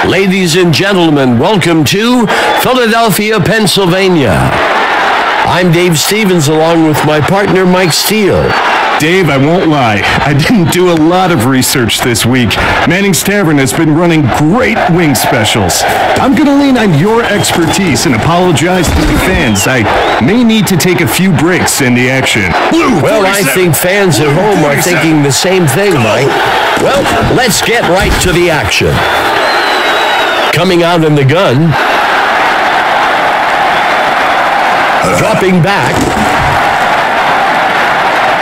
Ladies and gentlemen, welcome to Philadelphia, Pennsylvania. I'm Dave Stevens along with my partner Mike Steele. Dave, I won't lie. I didn't do a lot of research this week. Manning's Tavern has been running great wing specials. I'm going to lean on your expertise and apologize to the fans. I may need to take a few breaks in the action. Well, I think fans at home are thinking the same thing, Mike. Well, let's get right to the action. Coming out in the gun. Dropping back.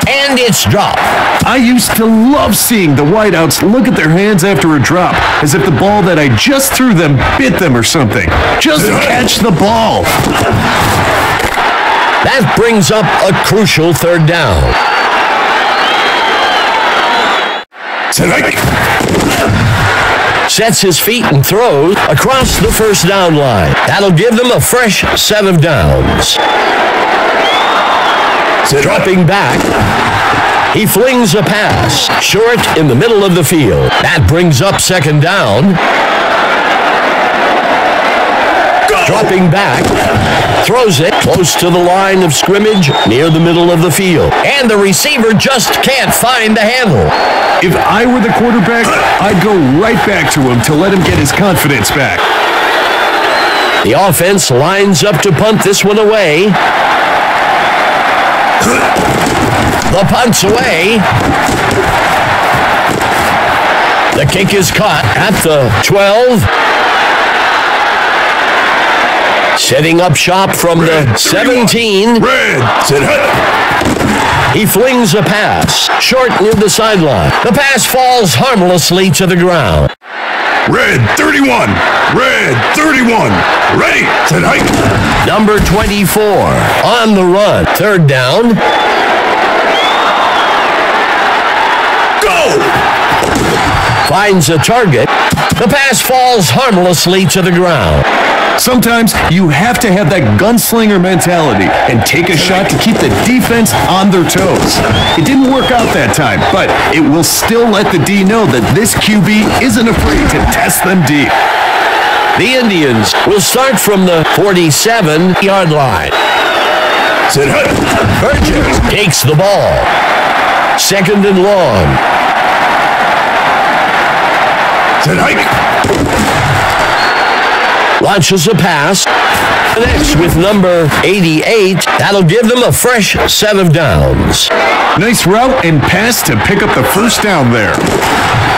And it's dropped. I used to love seeing the wideouts look at their hands after a drop, as if the ball that I just threw them bit them or something. Just catch the ball. That brings up a crucial third down. Sets his feet and throws across the first down line. That'll give them a fresh set of downs. Dropping back. He flings a pass, short in the middle of the field. That brings up second down. Dropping back, throws it close to the line of scrimmage near the middle of the field. And the receiver just can't find the handle. If I were the quarterback, I'd go right back to him to let him get his confidence back. The offense lines up to punt this one away. The punt's away. The kick is caught at the 12. Setting up shop from the 17. He flings a pass, short near the sideline. The pass falls harmlessly to the ground. Red 31. Red 31. Ready. Set hike. Number 24 on the run. Third down. Go. Finds a target. The pass falls harmlessly to the ground. Sometimes you have to have that gunslinger mentality and take a shot to keep the defense on their toes. It didn't work out that time, but it will still let the D know that this QB isn't afraid to test them deep. The Indians will start from the 47-yard line. Burgess takes the ball. Second and long. Launches a pass. Connects with number 88. That'll give them a fresh set of downs. Nice route and pass to pick up the first down there.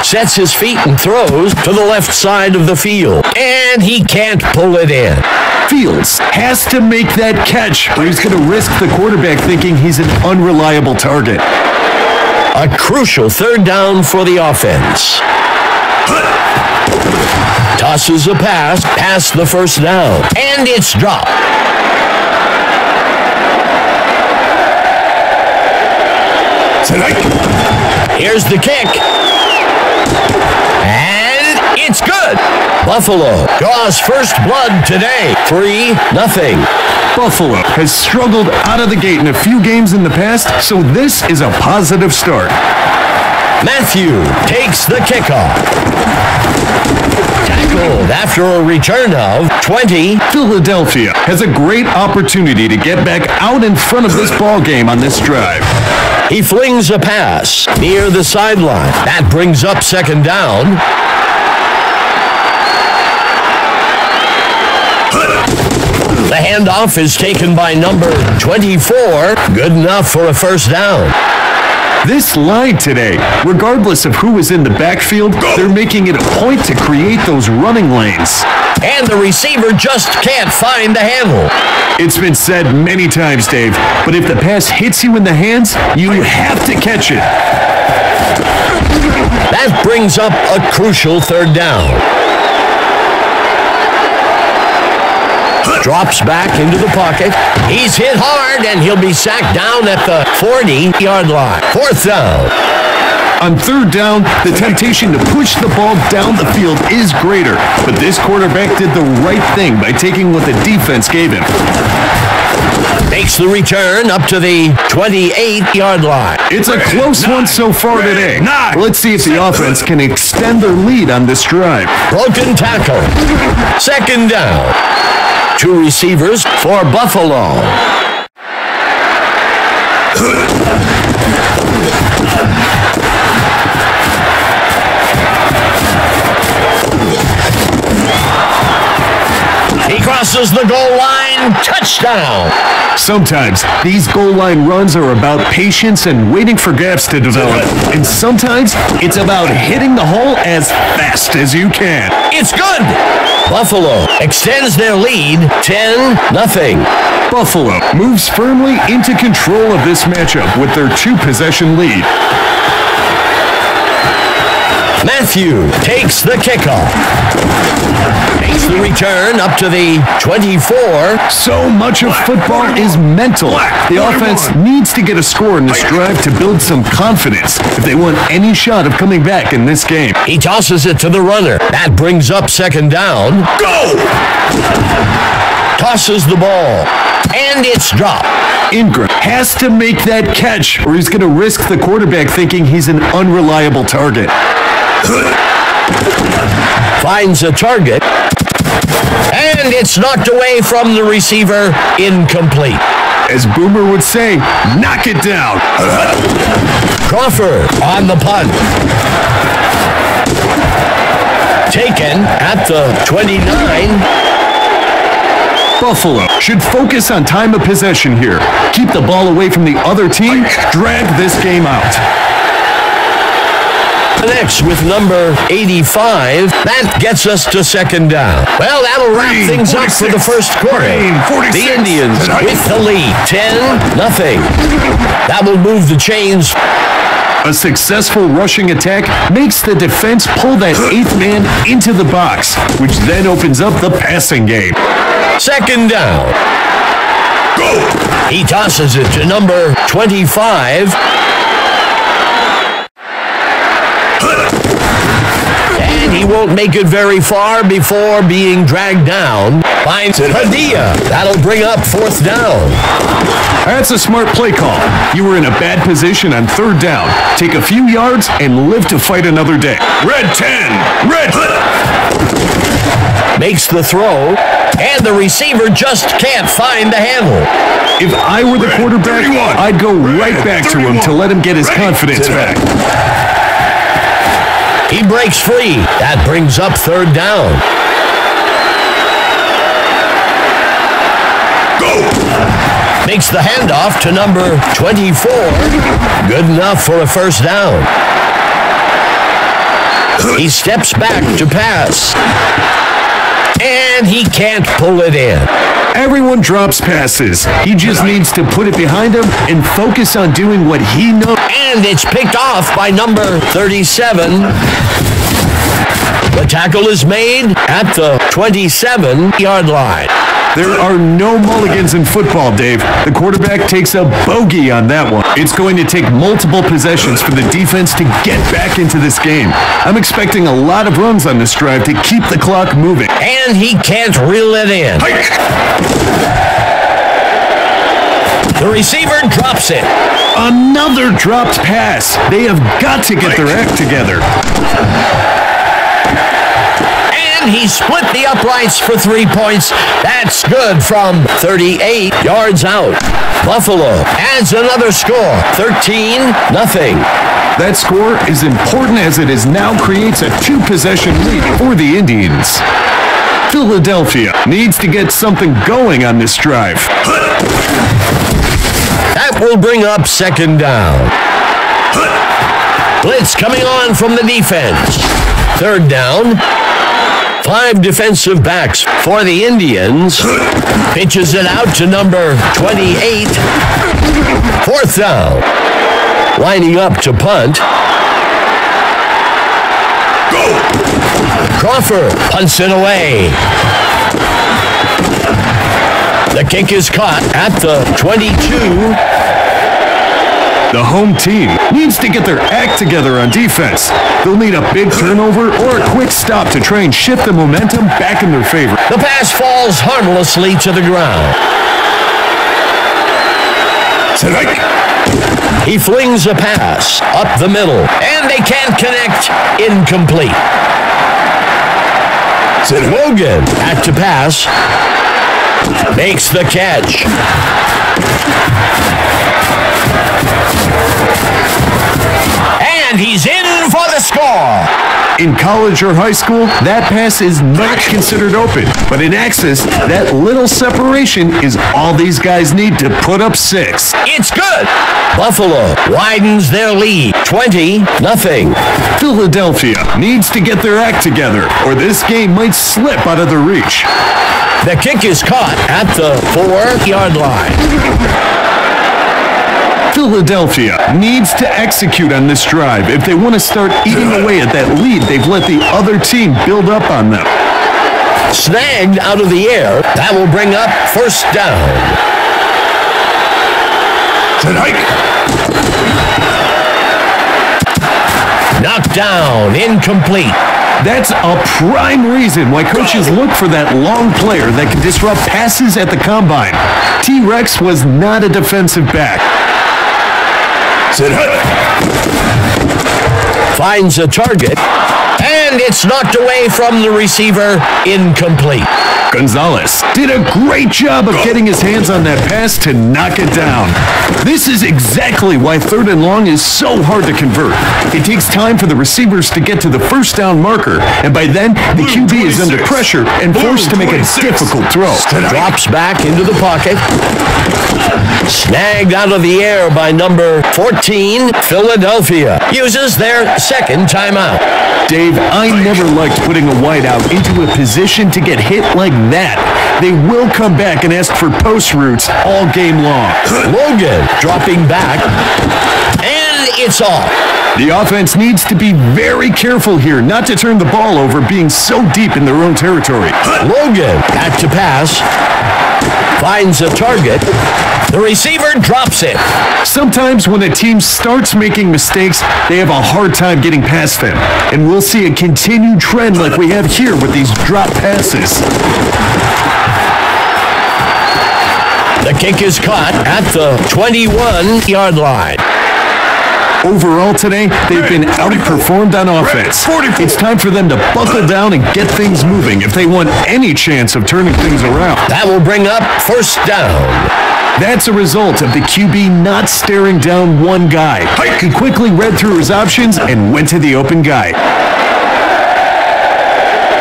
Sets his feet and throws to the left side of the field. And he can't pull it in. Fields has to make that catch, or he's going to risk the quarterback thinking he's an unreliable target. A crucial third down for the offense. Tosses a pass past the first down, and it's dropped. Here's the kick. And it's good. Buffalo draws first blood today, 3-0. Buffalo has struggled out of the gate in a few games in the past, so this is a positive start. Matthew takes the kickoff. Tackled after a return of 20. Philadelphia has a great opportunity to get back out in front of this ball game on this drive. He flings a pass near the sideline. That brings up second down. The handoff is taken by number 24. Good enough for a first down. This line today, regardless of who is in the backfield, they're making it a point to create those running lanes. And the receiver just can't find the handle. It's been said many times, Dave, but if the pass hits you in the hands, you have to catch it. That brings up a crucial third down. Drops back into the pocket. He's hit hard, and he'll be sacked down at the 40-yard line. Fourth down. On third down, the temptation to push the ball down the field is greater, but this quarterback did the right thing by taking what the defense gave him. Makes the return up to the 28-yard line. It's a close one so far today. Let's see if the offense can extend their lead on this drive. Broken tackle. Second down. 2 receivers for Buffalo. He crosses the goal line. Touchdown. Sometimes these goal line runs are about patience and waiting for gaps to develop. And sometimes it's about hitting the hole as fast as you can. It's good. Buffalo extends their lead 10-0. Buffalo moves firmly into control of this matchup with their 2-possession lead. Matthew takes the kickoff. Makes the return up to the 24. So much of football is mental. The offense needs to get a score in this drive to build some confidence if they want any shot of coming back in this game. He tosses it to the runner. That brings up second down. Go! Tosses the ball. And it's dropped. Ingram has to make that catch or he's going to risk the quarterback thinking he's an unreliable target. Finds a target. And it's knocked away from the receiver. Incomplete. As Boomer would say, knock it down. Crawford on the punt. Taken at the 29. Buffalo should focus on time of possession here. Keep the ball away from the other team. Drag this game out. Next with number 85. That gets us to second down. Well, that'll wrap things up for the first quarter. The Indians with the lead, 10-0. That will move the chains. A successful rushing attack makes the defense pull that 8th man into the box, which then opens up the passing game. Second down. Go! He tosses it to number 25. And he won't make it very far before being dragged down. Finds Padilla. That'll bring up 4th down. That's a smart play call. You were in a bad position on 3rd down. Take a few yards and live to fight another day. Red 10! Red! Makes the throw, and the receiver just can't find the handle. If I were the quarterback, I'd go right back to him to let him get his confidence back. He breaks free. That brings up 3rd down. Go! Makes the handoff to number 24. Good enough for a 1st down. He steps back to pass. And he can't pull it in. Everyone drops passes. He just needs to put it behind him and focus on doing what he knows. And it's picked off by number 37. The tackle is made at the 27-yard line. There are no mulligans in football, Dave. The quarterback takes a bogey on that one. It's going to take multiple possessions for the defense to get back into this game. I'm expecting a lot of runs on this drive to keep the clock moving. And he can't reel it in. The receiver drops it. Another dropped pass. They have got to get their act together. He split the uprights for 3 points. That's good from 38 yards out. Buffalo adds another score, 13-0. That score, as important as it is now, creates a 2-possession lead for the Indians. Philadelphia needs to get something going on this drive. That will bring up 2nd down. Blitz coming on from the defense. 3rd down. 5 defensive backs for the Indians. Pitches it out to number 28. 4th down. Lining up to punt. Go! Crawford punts it away. The kick is caught at the 22. The home team needs to get their act together on defense. They'll need a big turnover or a quick stop to try and shift the momentum back in their favor. The pass falls harmlessly to the ground. Strike. He flings a pass up the middle, and they can't connect. Incomplete. Logan had to pass. Makes the catch. And he's in for the score. In college or high school, that pass is not considered open. But in Axis, that little separation is all these guys need to put up 6. It's good. Buffalo widens their lead, 20-0. Philadelphia needs to get their act together, or this game might slip out of their reach. The kick is caught at the 4-yard line. Philadelphia needs to execute on this drive if they want to start eating away at that lead they've let the other team build up on them. Snagged out of the air. That will bring up first down. Strike. Knocked down. Incomplete. That's a prime reason why coaches look for that long player that can disrupt passes at the combine. T-Rex was not a defensive back. Finds a target, and it's knocked away from the receiver. Incomplete. Gonzalez did a great job of getting his hands on that pass to knock it down. This is exactly why 3rd and long is so hard to convert. It takes time for the receivers to get to the first down marker, and by then, the QB is under pressure and forced to make a difficult throw. Drops back into the pocket. Snagged out of the air by number 14, Philadelphia. Uses their second timeout. Dave, I never liked putting a wideout into a position to get hit like that. They will come back and ask for post routes all game long. Logan dropping back, and it's off. The offense needs to be very careful here not to turn the ball over being so deep in their own territory. Logan had to pass. Finds a target. The receiver drops it. Sometimes when a team starts making mistakes, they have a hard time getting past them. And we'll see a continued trend like we have here with these drop passes. The kick is caught at the 21-yard line. Overall today, they've been outperformed on offense. It's time for them to buckle down and get things moving if they want any chance of turning things around. That will bring up first down. That's a result of the QB not staring down one guy. He quickly read through his options and went to the open guy.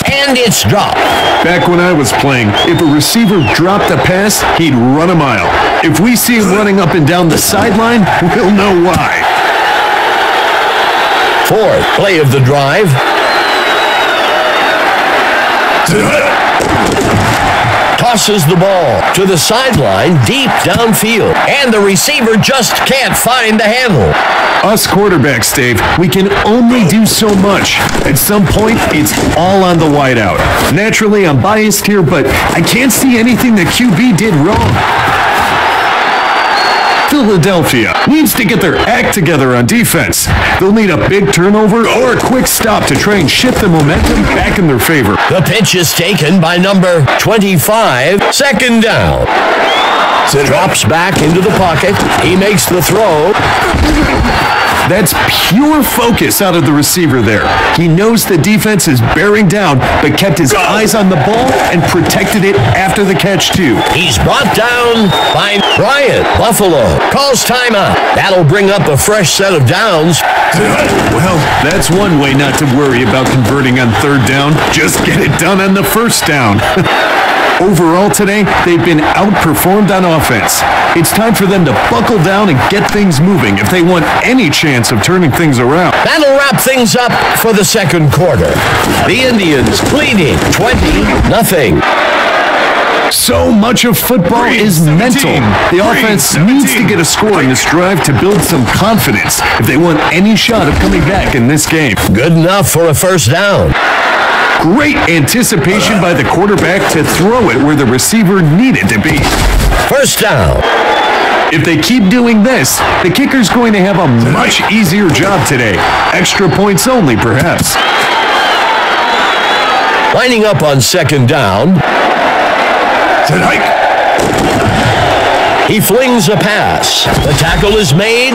And it's dropped. Back when I was playing, if a receiver dropped a pass, he'd run a mile. If we see him running up and down the sideline, we'll know why. 4th play of the drive. Tosses the ball to the sideline deep downfield, and the receiver just can't find the handle. Us quarterbacks, Dave, we can only do so much. At some point, it's all on the wideout. Naturally, I'm biased here, but I can't see anything the QB did wrong. Philadelphia needs to get their act together on defense. They'll need a big turnover or a quick stop to try and shift the momentum back in their favor. The pitch is taken by number 25, 2nd down. Drops back into the pocket. He makes the throw. That's pure focus out of the receiver there. He knows the defense is bearing down, but kept his eyes on the ball and protected it after the catch, too. He's brought down by Bryant. Buffalo calls timeout. That'll bring up a fresh set of downs. Well, that's one way not to worry about converting on 3rd down. Just get it done on the first down. Overall today, they've been outperformed on offense. It's time for them to buckle down and get things moving if they want any chance of turning things around. That'll wrap things up for the 2nd quarter. The Indians leading 20-0. So much of football is mental. The offense needs to get a score in this drive to build some confidence if they want any shot of coming back in this game. Good enough for a first down. Great anticipation by the quarterback to throw it where the receiver needed to be. First down. If they keep doing this, the kicker's going to have a much easier job today. Extra points only, perhaps. Lining up on 2nd down. He flings a pass. The tackle is made.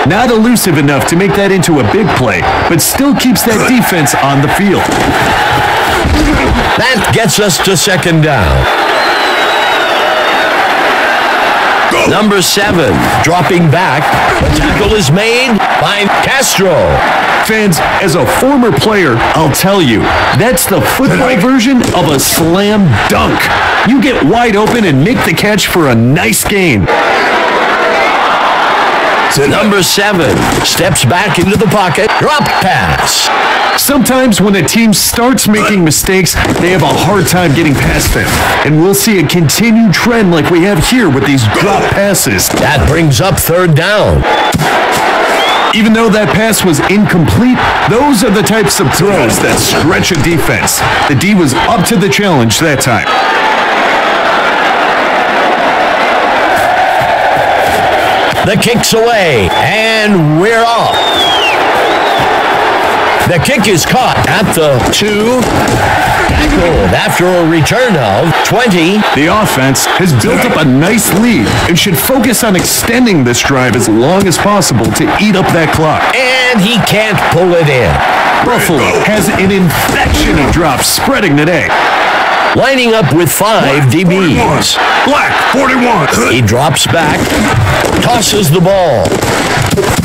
Not elusive enough to make that into a big play, but still keeps that defense on the field. That gets us to second down. Go. Number 7, dropping back. The tackle is made by Castro. Fans, as a former player, I'll tell you, that's the football version of a slam dunk. You get wide open and make the catch for a nice gain. Number 7 steps back into the pocket. Drop pass. Sometimes when a team starts making mistakes, they have a hard time getting past them. And we'll see a continued trend like we have here with these drop passes. That brings up third down. Even though that pass was incomplete, those are the types of throws that stretch a defense. The D was up to the challenge that time. The kick's away, and we're off. The kick is caught at the 2. Tackled after a return of 20. The offense has built up a nice lead and should focus on extending this drive as long as possible to eat up that clock. And he can't pull it in. Buffalo has an infection of drops spreading today. Lining up with 5 DBs. Black, 41. He drops back, tosses the ball.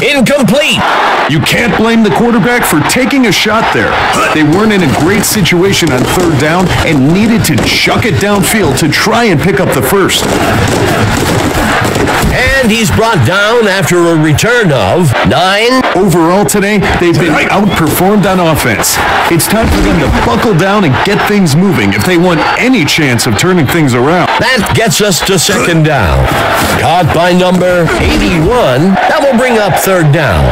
Incomplete. You can't blame the quarterback for taking a shot there. They weren't in a great situation on third down and needed to chuck it downfield to try and pick up the first. And he's brought down after a return of 9. Overall today, they've been outperformed on offense. It's time for them to buckle down and get things moving if they want any chance of turning things around. That gets us to second down. Caught by number 81. That will bring up third down.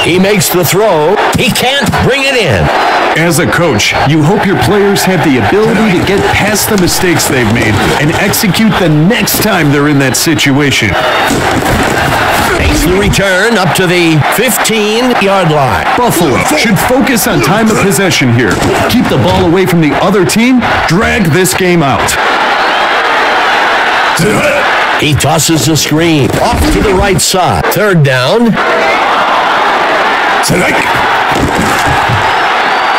He makes the throw. He can't bring it in. As a coach, you hope your players have the ability to get past the mistakes they've made and execute the next time they're in that situation. Makes the return up to the 15-yard line. Buffalo should focus on time of possession here. Keep the ball away from the other team. Drag this game out. He tosses the screen off to the right side. Third down.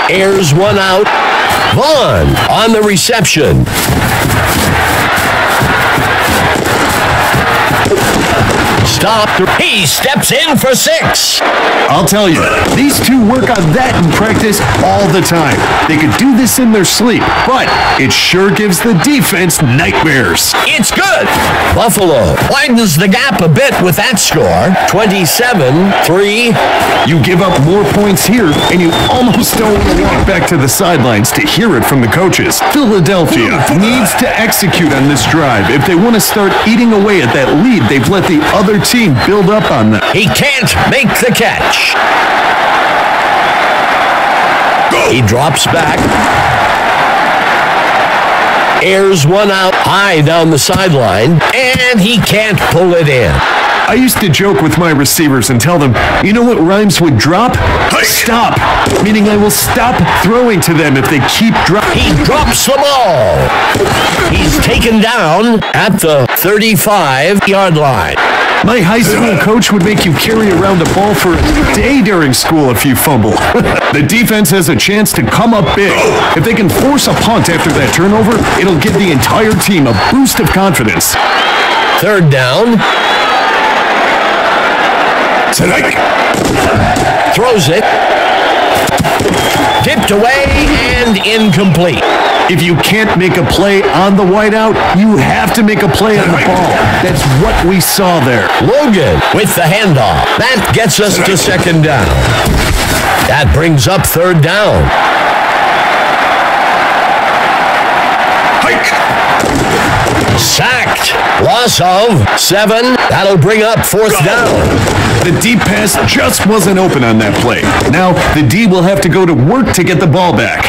Airs one out. Vaughn on the reception. Stopped. He steps in for 6. I'll tell you, these two work on that in practice all the time. They could do this in their sleep, but it sure gives the defense nightmares. It's good. Buffalo widens the gap a bit with that score. 27-3. You give up more points here, and you almost don't want to walk back to the sidelines to hear it from the coaches. Philadelphia needs to execute on this drive if they want to start eating away at that lead they've let the other team build up on them. He can't make the catch. He drops back. Airs one out high down the sideline, and he can't pull it in. I used to joke with my receivers and tell them, you know what rhymes with drop? Stop. Meaning I will stop throwing to them if they keep dropping. He drops the ball. He's taken down at the 35-yard line. My high school coach would make you carry around a ball for a day during school if you fumble. The defense has a chance to come up big. If they can force a punt after that turnover, it'll give the entire team a boost of confidence. Third down. Throws it. Tipped away and incomplete. If you can't make a play on the wideout, you have to make a play on the ball. That's what we saw there. Logan with the handoff. That gets us to second down. That brings up third down. Sacked. Loss of 7. That'll bring up fourth down. The deep pass just wasn't open on that play. Now, the D will have to go to work to get the ball back.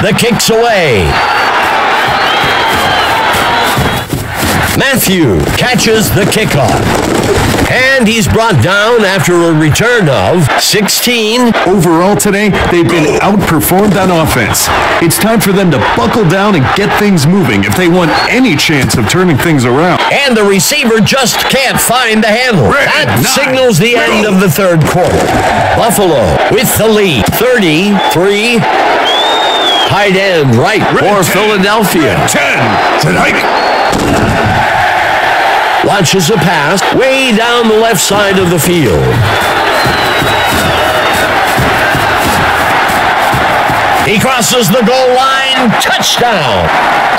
The kick's away. Matthew catches the kickoff. And he's brought down after a return of 16. Overall today, they've been outperformed on offense. It's time for them to buckle down and get things moving if they want any chance of turning things around. And the receiver just can't find the handle. That signals the end of the third quarter. Buffalo with the lead, 33. Tight end right for Philadelphia. 10 tonight. Launches a pass way down the left side of the field. He crosses the goal line. Touchdown.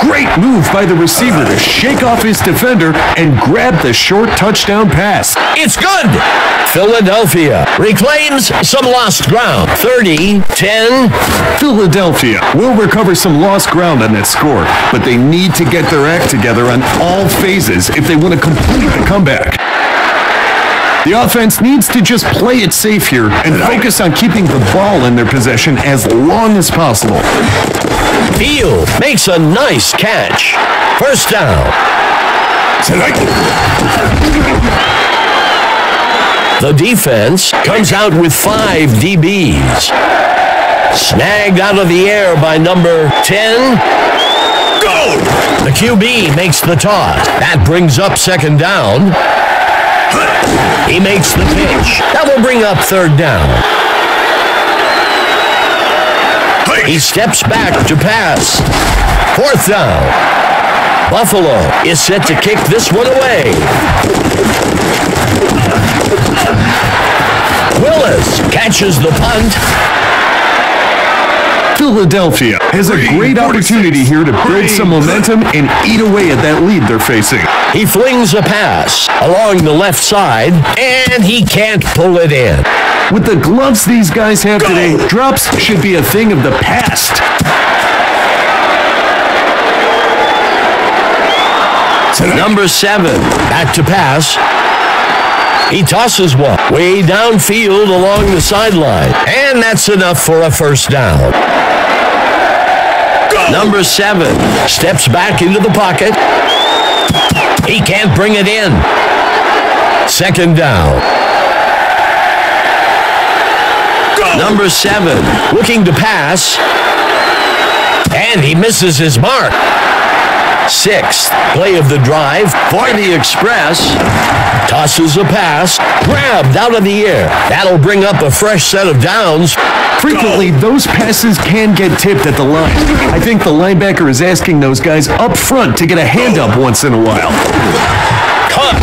Great move by the receiver to shake off his defender and grab the short touchdown pass. It's good. Philadelphia reclaims some lost ground. 30-10. Philadelphia will recover some lost ground on that score, but they need to get their act together on all phases if they want to complete the comeback. The offense needs to just play it safe here and focus on keeping the ball in their possession as long as possible. Field makes a nice catch. First down. Tonight. The defense comes out with 5 DBs. Snagged out of the air by number 10. Go! The QB makes the toss. That brings up second down. He makes the pitch. That will bring up third down. He steps back to pass. Fourth down. Buffalo is set to kick this one away. Willis catches the punt. Philadelphia has a great opportunity here to build some momentum and eat away at that lead they're facing. He flings a pass along the left side, and he can't pull it in. With the gloves these guys have today, drops should be a thing of the past. Number 7, back to pass. He tosses one way downfield along the sideline, and that's enough for a first down. Number 7 steps back into the pocket. He can't bring it in. Second down. Number 7 looking to pass, and he misses his mark. 6th play of the drive for the Express. Tosses a pass, grabbed out of the air. That'll bring up a fresh set of downs. Frequently, those passes can get tipped at the line. I think the linebacker is asking those guys up front to get a hand up once in a while. Cut.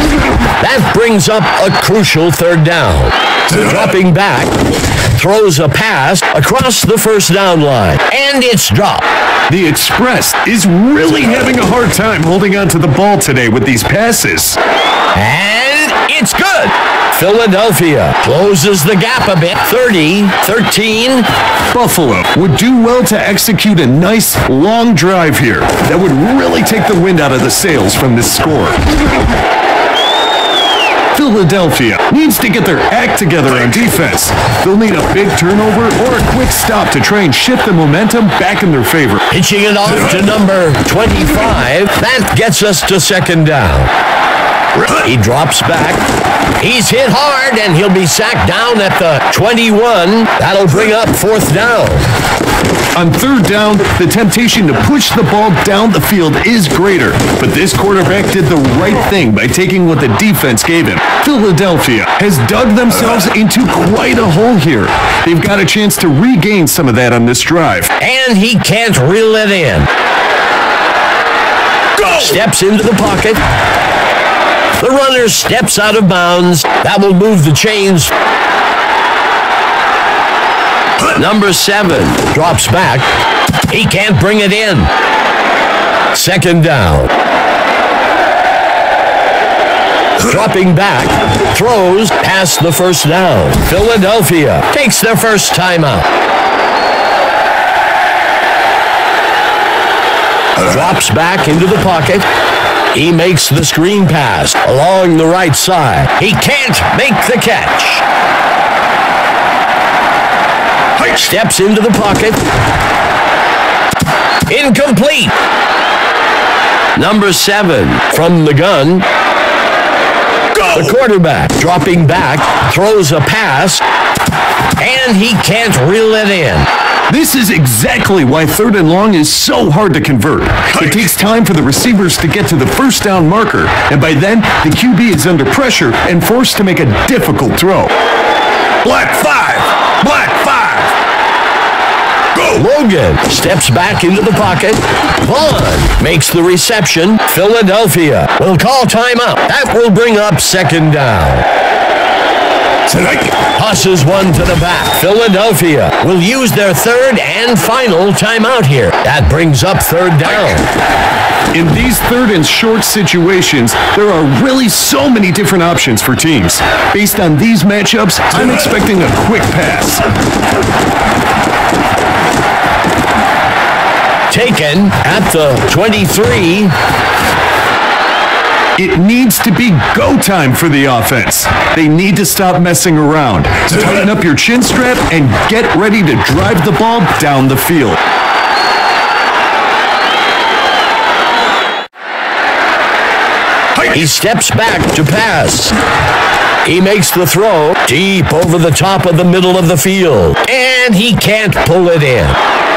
That brings up a crucial third down. Dropping back, throws a pass across the first down line, and it's dropped. The Express is really having a hard time holding on to the ball today with these passes. And it's good. Philadelphia closes the gap a bit, 30-13. Buffalo would do well to execute a nice, long drive here that would really take the wind out of the sails from this score. Philadelphia needs to get their act together on defense. They'll need a big turnover or a quick stop to try and shift the momentum back in their favor. Pitching it off to number 25. That gets us to second down. He drops back. He's hit hard, and he'll be sacked down at the 21. That'll bring up fourth down. On third down, the temptation to push the ball down the field is greater, but this quarterback did the right thing by taking what the defense gave him. Philadelphia has dug themselves into quite a hole here. They've got a chance to regain some of that on this drive. And he can't reel it in. Steps into the pocket. The runner steps out of bounds. That will move the chains. Number 7 drops back. He can't bring it in. Second down. Dropping back, throws past the first down. Philadelphia takes their first timeout. Drops back into the pocket. He makes the screen pass along the right side. He can't make the catch. Steps into the pocket. Incomplete. Number 7 from the gun. Go! The quarterback dropping back, throws a pass, and he can't reel it in. This is exactly why 3rd and long is so hard to convert. It takes time for the receivers to get to the first down marker, and by then, the QB is under pressure and forced to make a difficult throw. Black 5! Black 5! Go! Logan steps back into the pocket. Vaughn makes the reception. Philadelphia will call timeout. That will bring up 2nd down. Tonight. Tosses one to the back. Philadelphia will use their 3rd and final timeout here. That brings up 3rd down. In these 3rd and short situations, there are really so many different options for teams. Based on these matchups, I'm expecting a quick pass. Taken at the 23. It needs to be go time for the offense. They need to stop messing around. Tighten up your chin strap and get ready to drive the ball down the field. He steps back to pass. He makes the throw deep over the top of the middle of the field. And he can't pull it in.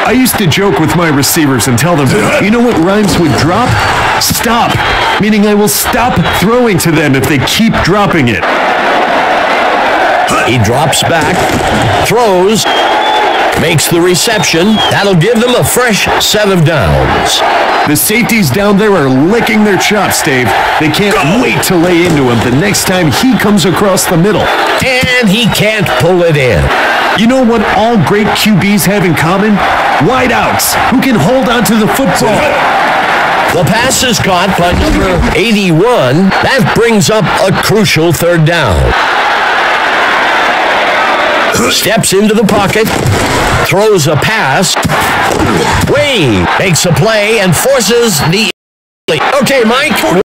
I used to joke with my receivers and tell them, you know what rhymes with drop? Stop. Meaning I will stop throwing to them if they keep dropping it. He drops back, throws, makes the reception. That'll give them a fresh set of downs. The safeties down there are licking their chops, Dave. They can't wait to lay into him the next time he comes across the middle. And he can't pull it in. You know what all great QBs have in common? Wideouts, who can hold on to the football. The pass is caught by number 81. That brings up a crucial 3rd down. Steps into the pocket, throws a pass. Wade makes a play and forces the... Okay, Mike.